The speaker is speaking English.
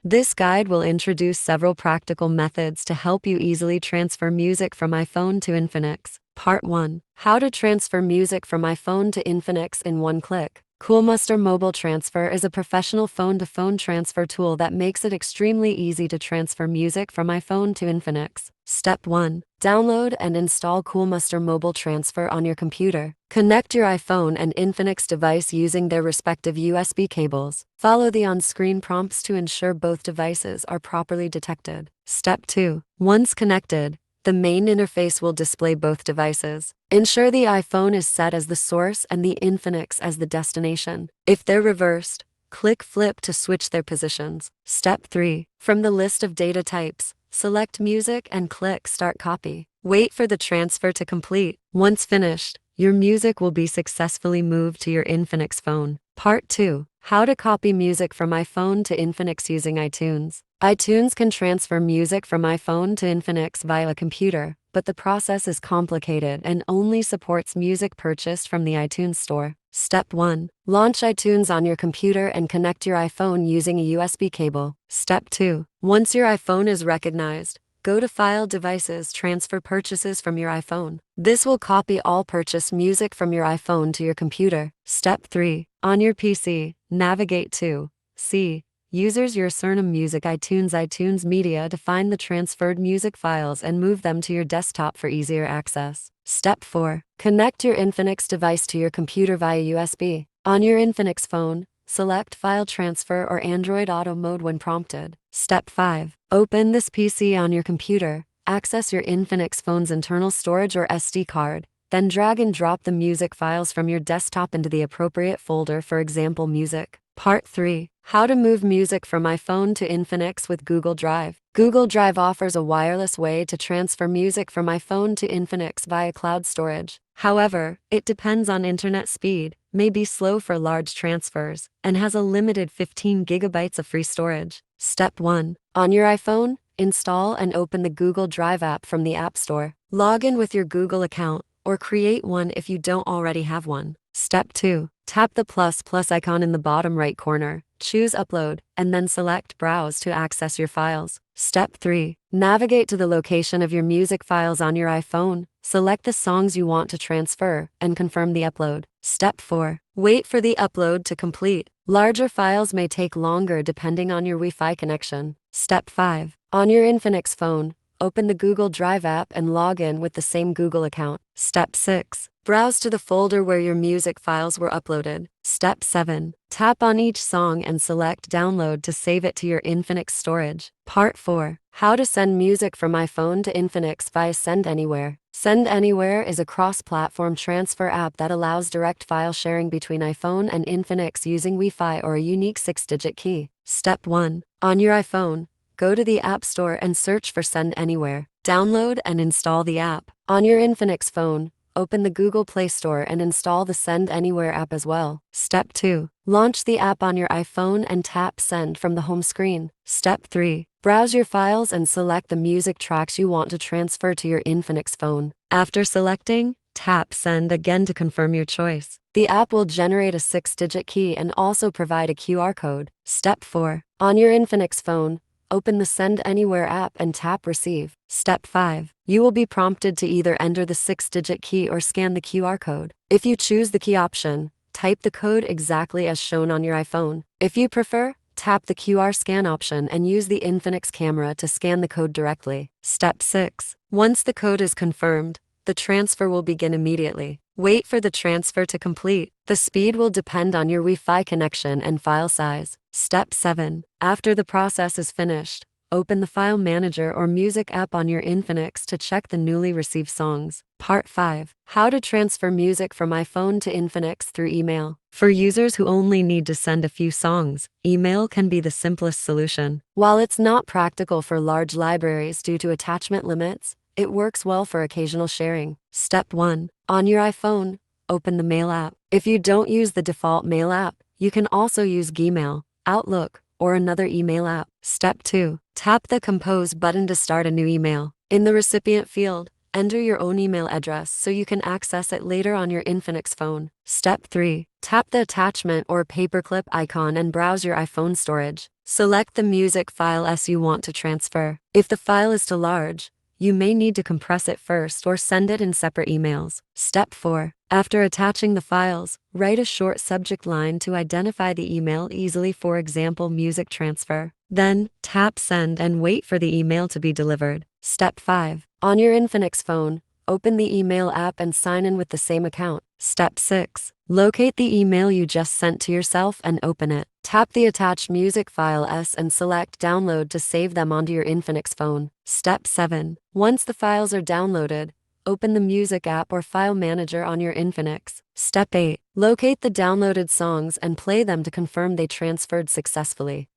This guide will introduce several practical methods to help you easily transfer music from iPhone to Infinix. Part 1. How to transfer music from iPhone to Infinix in one click. Coolmuster Mobile Transfer is a professional phone-to-phone transfer tool that makes it extremely easy to transfer music from iPhone to Infinix. Step 1. Download and install Coolmuster Mobile Transfer on your computer. Connect your iPhone and Infinix device using their respective USB cables. Follow the on-screen prompts to ensure both devices are properly detected. Step 2. Once connected, the main interface will display both devices. Ensure the iPhone is set as the source and the Infinix as the destination. If they're reversed, click Flip to switch their positions. Step 3. From the list of data types, select Music and click Start Copy. Wait for the transfer to complete. Once finished, your music will be successfully moved to your Infinix phone. Part 2. How to copy music from iPhone to Infinix using iTunes. iTunes can transfer music from iPhone to Infinix via a computer, but the process is complicated and only supports music purchased from the iTunes Store. Step 1. Launch iTunes on your computer and connect your iPhone using a USB cable. Step 2. Once your iPhone is recognized, go to File Devices, Transfer Purchases from your iPhone. This will copy all purchased music from your iPhone to your computer. Step 3. On your PC, navigate to C. Users your Suriname Music iTunes Media to find the transferred music files and move them to your desktop for easier access. Step 4. Connect your Infinix device to your computer via USB. On your Infinix phone, select File Transfer or Android Auto Mode when prompted. Step 5. Open this PC on your computer, access your Infinix phone's internal storage or SD card, then drag and drop the music files from your desktop into the appropriate folder, for example Music. Part 3. How to move music from iPhone to Infinix with Google Drive. Google Drive offers a wireless way to transfer music from iPhone to Infinix via cloud storage. However, it depends on internet speed, may be slow for large transfers, and has a limited 15 gigabytes of free storage. Step 1. On your iPhone, install and open the Google Drive app from the App Store. Log in with your Google account, or create one if you don't already have one. Step 2. Tap the plus icon in the bottom right corner, choose Upload, and then select Browse to access your files. Step 3. Navigate to the location of your music files on your iPhone, select the songs you want to transfer, and confirm the upload. Step 4. Wait for the upload to complete. Larger files may take longer depending on your Wi-Fi connection. Step 5. On your Infinix phone, open the Google Drive app and log in with the same Google account. Step 6. Browse to the folder where your music files were uploaded. Step 7. Tap on each song and select Download to save it to your Infinix storage. Part 4. How to send music from iPhone to Infinix via Send Anywhere. Send Anywhere is a cross-platform transfer app that allows direct file sharing between iPhone and Infinix using Wi-Fi or a unique 6-digit key. Step 1. On your iPhone, go to the App Store and search for Send Anywhere. Download and install the app. On your Infinix phone, open the Google Play Store and install the Send Anywhere app as well. Step 2. Launch the app on your iPhone and tap Send from the home screen. Step 3. Browse your files and select the music tracks you want to transfer to your Infinix phone. After selecting, tap Send again to confirm your choice. The app will generate a 6-digit key and also provide a QR code. Step 4. On your Infinix phone, open the Send Anywhere app and tap Receive. Step 5. You will be prompted to either enter the 6-digit key or scan the QR code. If you choose the key option, type the code exactly as shown on your iPhone. If you prefer, tap the QR scan option and use the Infinix camera to scan the code directly. Step 6. Once the code is confirmed, the transfer will begin immediately. Wait for the transfer to complete. The speed will depend on your Wi-Fi connection and file size. Step 7. After the process is finished, open the File Manager or Music app on your Infinix to check the newly received songs. Part 5. How to transfer music from iPhone to Infinix through email. For users who only need to send a few songs, email can be the simplest solution. While it's not practical for large libraries due to attachment limits, it works well for occasional sharing. Step 1. On your iPhone, open the Mail app. If you don't use the default Mail app, you can also use Gmail, Outlook, or another email app. Step 2. Tap the Compose button to start a new email. In the recipient field, enter your own email address so you can access it later on your Infinix phone. Step 3. Tap the attachment or paperclip icon and browse your iPhone storage. Select the music file as you want to transfer. If the file is too large, you may need to compress it first or send it in separate emails. Step 4. After attaching the files, write a short subject line to identify the email easily, for example, music transfer. Then, tap send and wait for the email to be delivered. Step 5. On your Infinix phone, open the email app and sign in with the same account. Step 6. Locate the email you just sent to yourself and open it. Tap the attached music file S and select download to save them onto your Infinix phone. Step 7. Once the files are downloaded, open the music app or file manager on your Infinix. Step 8. Locate the downloaded songs and play them to confirm they transferred successfully.